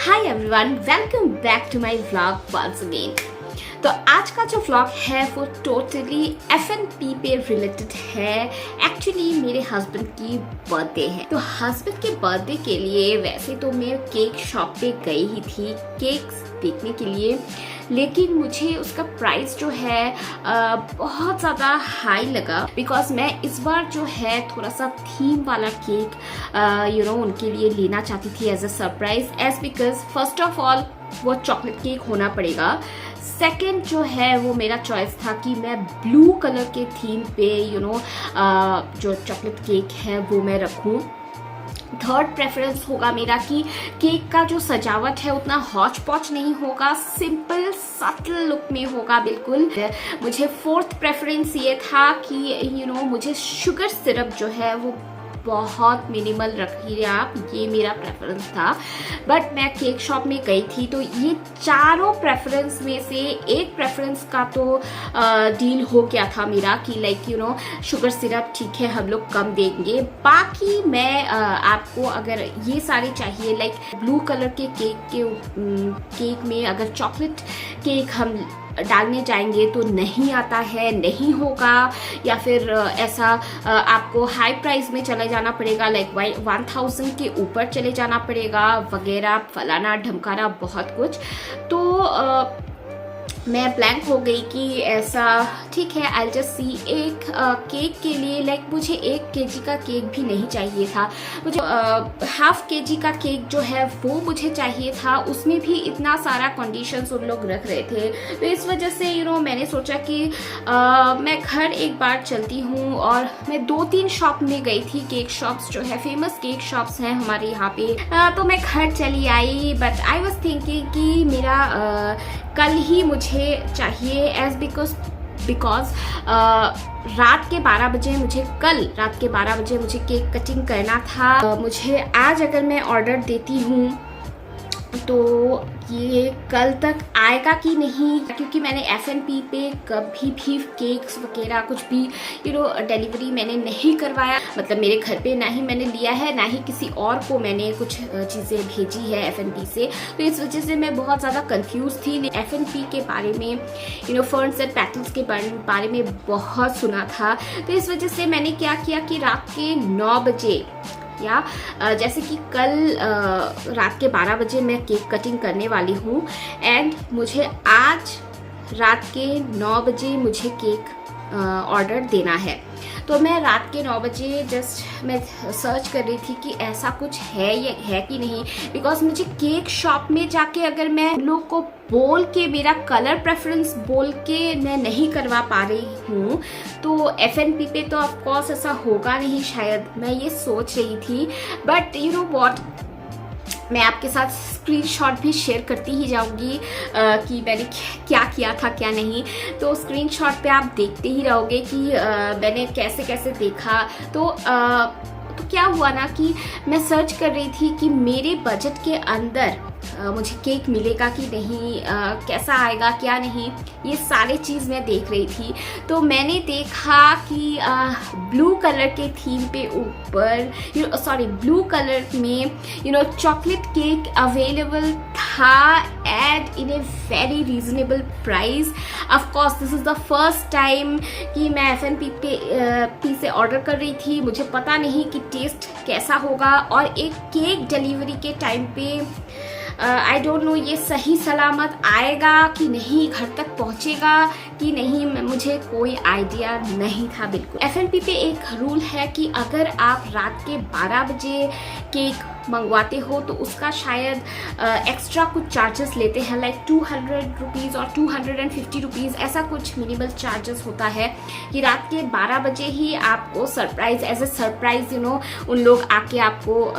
Hi everyone, welcome back to my vlog once again. तो आज का जो व्लॉग है वो टोटली F&P पे रिलेटेड है। एक्चुअली मेरे हस्बैंड की बर्थडे है, तो हस्बैंड के बर्थडे के लिए वैसे तो मैं केक शॉप पे गई ही थी केक्स देखने के लिए, लेकिन मुझे उसका प्राइस जो है बहुत ज़्यादा हाई लगा। बिकॉज मैं इस बार जो है थोड़ा सा थीम वाला केक उनके लिए लेना चाहती थी as a surprise, as because first of all वो चॉकलेट केक होना पड़ेगा। सेकंड जो है वो मेरा चॉइस था कि मैं ब्लू कलर के थीम पे जो चॉकलेट केक है वो मैं रखूं। थर्ड प्रेफरेंस होगा मेरा कि केक का जो सजावट है उतना हॉच पॉच नहीं होगा, सिंपल सटल लुक में होगा बिल्कुल। मुझे फोर्थ प्रेफरेंस ये था कि मुझे शुगर सिरप जो है वो बहुत मिनिमल रखिए आप, ये मेरा प्रेफरेंस था। बट मैं केक शॉप में गई थी तो ये चारों प्रेफरेंस में से एक प्रेफरेंस का तो डील हो गया था मेरा कि शुगर सिरप ठीक है हम लोग कम देंगे। बाकी मैं आपको अगर ये सारे चाहिए ब्लू कलर के केक में अगर चॉकलेट केक हम डालने जाएंगे तो नहीं आता है, नहीं होगा, या फिर ऐसा आपको हाई प्राइस में चले जाना पड़ेगा 1000 के ऊपर चले जाना पड़ेगा वगैरह फलाना ढमकाना बहुत कुछ। तो मैं ब्लैंक हो गई कि ऐसा ठीक है, आई जस्ट सी एक केक के लिए मुझे 1 kg का केक भी नहीं चाहिए था, मुझे ½ kg का केक जो है वो मुझे चाहिए था। उसमें भी इतना सारा कंडीशंस उन लोग रख रहे थे, तो इस वजह से मैंने सोचा कि मैं घर एक बार चलती हूँ। और मैं 2-3 शॉप में गई थी, केक शॉप्स जो है फेमस केक शॉप्स हैं हमारे यहाँ पे। तो मैं घर चली आई, बट आई वॉज थिंकिंग कि मेरा कल ही मुझे चाहिए एज बिकॉज रात के 12 बजे मुझे केक कटिंग करना था। मुझे आज अगर मैं ऑर्डर देती हूँ तो ये कल तक आएगा कि नहीं, क्योंकि मैंने F&P पे कभी भी केक्स वगैरह कुछ भी डिलीवरी मैंने नहीं करवाया। मतलब मेरे घर पे ना ही मैंने लिया है, ना ही किसी और को मैंने कुछ चीज़ें भेजी है F&P से। तो इस वजह से मैं बहुत ज़्यादा कंफ्यूज थी। F&P के बारे में फर्न्स एंड पेटल्स के बारे में बहुत सुना था, तो इस वजह से मैंने क्या किया कि रात के 9 बजे या जैसे कि कल रात के 12 बजे मैं केक कटिंग करने वाली हूँ, एंड मुझे आज रात के 9 बजे मुझे केक ऑर्डर देना है। तो मैं रात के 9 बजे जस्ट मैं सर्च कर रही थी कि ऐसा कुछ है या है कि नहीं, बिकॉज मुझे केक शॉप में जाके अगर मैं लोग को बोल के मेरा कलर प्रेफरेंस बोल के मैं नहीं करवा पा रही हूँ तो F&P पे तो ऑफ कोर्स ऐसा होगा नहीं शायद, मैं ये सोच रही थी। बट यू नो व्हाट, मैं आपके साथ स्क्रीनशॉट भी शेयर करती ही जाऊंगी कि मैंने क्या किया था क्या नहीं। तो स्क्रीनशॉट पे आप देखते ही रहोगे कि मैंने कैसे कैसे देखा। तो क्या हुआ ना कि मैं सर्च कर रही थी कि मेरे बजट के अंदर मुझे केक मिलेगा कि नहीं, कैसा आएगा क्या नहीं, ये सारी चीज़ मैं देख रही थी। तो मैंने देखा कि ब्लू कलर के थीम पे ऊपर ब्लू कलर में चॉकलेट केक अवेलेबल था at in a very reasonable price. Of course this is the first time कि मैं F&P से ऑर्डर कर रही थी। मुझे पता नहीं कि टेस्ट कैसा होगा, और एक केक डिलीवरी के टाइम पे आई डोंट नो ये सही सलामत आएगा कि नहीं, घर तक पहुंचेगा कि नहीं, मुझे कोई आइडिया नहीं था बिल्कुल। F&P पे एक रूल है कि अगर आप रात के 12 बजे केक मंगवाते हो तो उसका शायद एक्स्ट्रा कुछ चार्जेस लेते हैं, 200 रुपीज़ और 250 रुपीज़, ऐसा कुछ मिनिमल चार्जेस होता है कि रात के 12 बजे ही आपको सरप्राइज एज ए सरप्राइज उन लोग आके आपको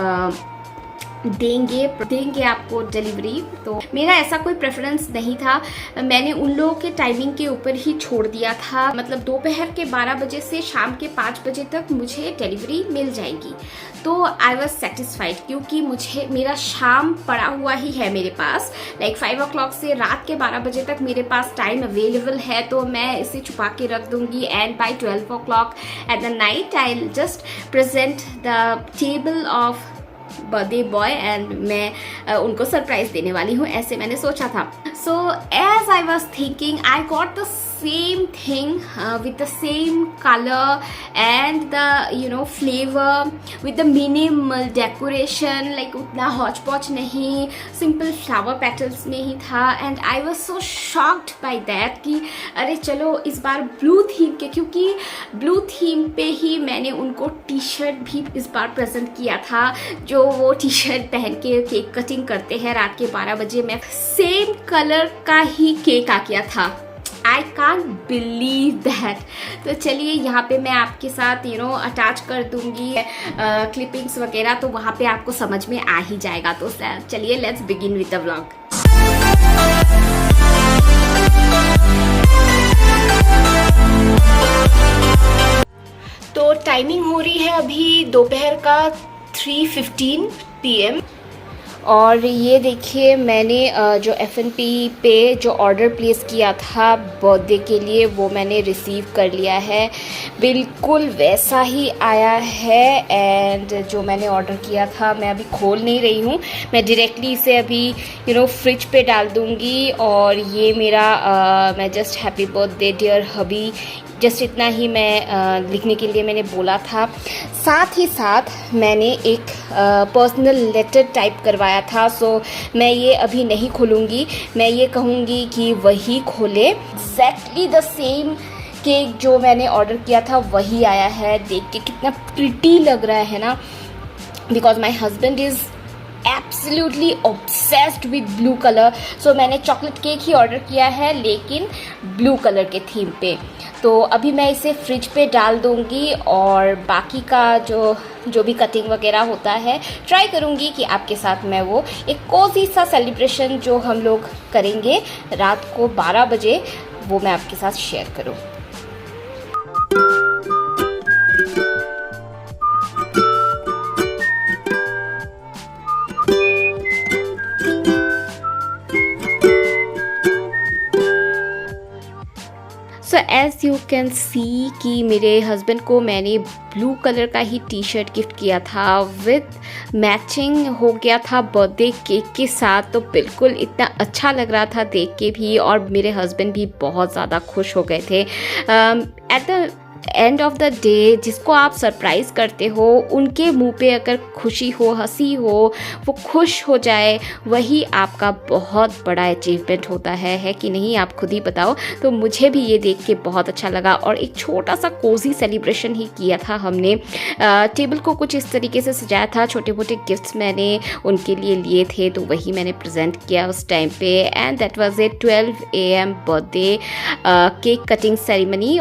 देंगे आपको डिलीवरी। तो मेरा ऐसा कोई प्रेफरेंस नहीं था, मैंने उन लोगों के टाइमिंग के ऊपर ही छोड़ दिया था। मतलब दोपहर के 12 बजे से शाम के 5 बजे तक मुझे डिलीवरी मिल जाएगी। तो आई वॉज सेटिस्फाइड, क्योंकि मेरा शाम पड़ा हुआ ही है मेरे पास, 5 o'clock से रात के 12 बजे तक मेरे पास टाइम अवेलेबल है। तो मैं इसे छुपा के रख दूंगी, and by 12 o'clock at the night I just present the table of birthday boy and मैं उनको सरप्राइज देने वाली हूँ, ऐसे मैंने सोचा था. So as I was thinking I got the same thing with the same color and the flavor with the minimal decoration, like उतना hodgepodge नहीं, simple flower petals में ही था. And I was so shocked by that कि अरे चलो इस बार blue theme के, क्योंकि ब्लू थीम पे ही मैंने उनको टी शर्ट भी इस बार प्रेजेंट किया था, जो वो टी शर्ट पहन के केक कटिंग करते हैं रात के 12 बजे. मैं सेम कलर का ही केक आ गया था. I can't believe that. तो चलिए यहाँ पे मैं आपके साथ अटैच कर दूंगी क्लिपिंग्स वगैरह, तो वहाँ पे आपको समझ में आ ही जाएगा. तो चलिए let's begin with the vlog. तो टाइमिंग हो रही है अभी दोपहर का 3:15 PM. और ये देखिए मैंने जो F&P पे जो ऑर्डर प्लेस किया था बर्थडे के लिए, वो मैंने रिसीव कर लिया है. बिल्कुल वैसा ही आया है. एंड जो मैंने ऑर्डर किया था मैं अभी खोल नहीं रही हूँ, मैं डायरेक्टली इसे अभी फ्रिज पे डाल दूँगी. और ये मेरा मैं जस्ट हैप्पी बर्थडे डियर हबी, जस्ट इतना ही मैं लिखने के लिए मैंने बोला था. साथ ही साथ मैंने एक पर्सनल लेटर टाइप करवाया था. सो मैं ये अभी नहीं खोलूँगी, मैं ये कहूँगी कि वही खोले. एग्जैक्टली द सेम केक जो मैंने ऑर्डर किया था वही आया है. देख के कितना प्रिटी लग रहा है ना, because my husband is absolutely obsessed with blue colour. So मैंने चॉकलेट केक ही ऑर्डर किया है, लेकिन ब्लू कलर के थीम पे. तो अभी मैं इसे फ्रिज पे डाल दूँगी और बाकी का जो भी कटिंग वगैरह होता है ट्राई करूँगी कि आपके साथ मैं वो एक कोजी सा सेलिब्रेशन जो हम लोग करेंगे रात को 12 बजे, वो मैं आपके साथ शेयर करूँ. So as you can see कि मेरे हस्बैंड को मैंने ब्लू कलर का ही टी शर्ट गिफ्ट किया था, विद मैचिंग हो गया था बर्थडे केक के साथ. तो बिल्कुल इतना अच्छा लग रहा था देख के भी, और मेरे हस्बैंड भी बहुत ज़्यादा खुश हो गए थे. At the end of the day जिसको आप सरप्राइज़ करते हो, उनके मुंह पे अगर खुशी हो, हंसी हो, वो खुश हो जाए, वही आपका बहुत बड़ा अचीवमेंट होता है कि नहीं? आप खुद ही बताओ. तो मुझे भी ये देख के बहुत अच्छा लगा. और एक छोटा सा कोजी सेलिब्रेशन ही किया था हमने. टेबल को कुछ इस तरीके से सजाया था, छोटे मोटे गिफ्ट्स मैंने उनके लिए लिए थे, तो वही मैंने प्रेजेंट किया उस टाइम पे. And that was a 12 AM birthday cake cutting ceremony.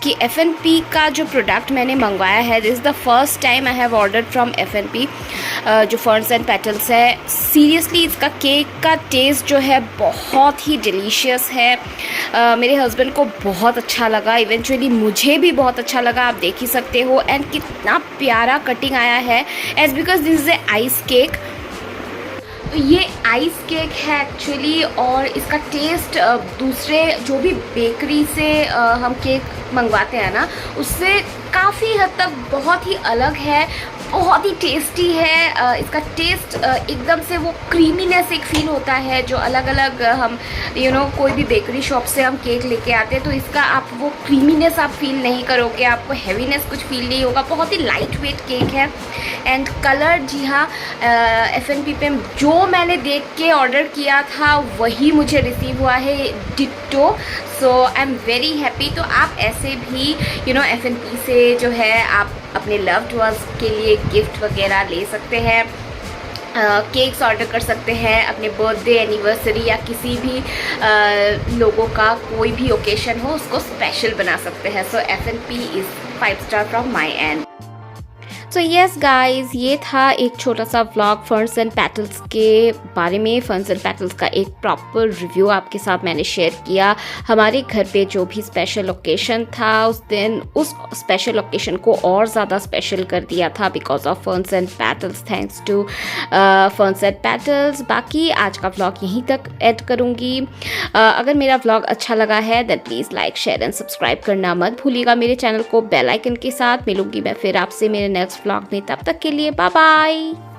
कि F&P का जो प्रोडक्ट मैंने मंगवाया है, this is the first time I have ordered from F&P जो फर्न्स एंड पेटल्स है. सीरियसली इसका केक का टेस्ट जो है बहुत ही डिलीशियस है. मेरे हस्बैंड को बहुत अच्छा लगा, इवेंचुअली मुझे भी बहुत अच्छा लगा, आप देख ही सकते हो. एंड कितना प्यारा कटिंग आया है, as because this is a ice cake. तो ये आइस केक है एक्चुअली, और इसका टेस्ट दूसरे जो भी बेकरी से हम केक मंगवाते हैं ना, उससे काफ़ी हद तक बहुत ही अलग है, बहुत ही टेस्टी है. इसका टेस्ट एकदम से वो क्रीमीनेस एक फील होता है जो अलग अलग हम कोई भी बेकरी शॉप से हम केक लेके आते हैं, तो इसका आप वो क्रीमीनेस आप फील नहीं करोगे, आपको हैवीनेस कुछ फील नहीं होगा. बहुत ही लाइट वेट केक है. एंड कलर, जी हाँ, F&P पे जो मैंने देख के ऑर्डर किया था वही मुझे रिसीव हुआ है, ditto. So I am very happy. तो आप ऐसे भी F&P से जो है आप अपने लव्ड वंस के लिए गिफ्ट वगैरह ले सकते हैं, केक्स ऑर्डर कर सकते हैं अपने बर्थडे, एनिवर्सरी या किसी भी लोगों का कोई भी ओकेशन हो, उसको स्पेशल बना सकते हैं. सो F&P is 5 star from my and. So yes guys, ये था एक छोटा सा व्लॉग फर्न्स एंड पेटल्स के बारे में. फर्न्स एंड पेटल्स का एक प्रॉपर रिव्यू आपके साथ मैंने शेयर किया. हमारे घर पे जो भी स्पेशल ओकेशन था उस दिन, उस स्पेशल ओकेशन को और ज़्यादा स्पेशल कर दिया था because of ferns and petals. Thanks to ferns and petals. बाकी आज का व्लॉग यहीं तक ऐड करूँगी. अगर मेरा व्लॉग अच्छा लगा है then please like, share and subscribe करना मत भूलिएगा मेरे चैनल को. बेल आइकन के साथ मिलूंगी मैं फिर आपसे मेरे नेक्स्ट व्लॉग में। तब तक के लिए बाय बाय।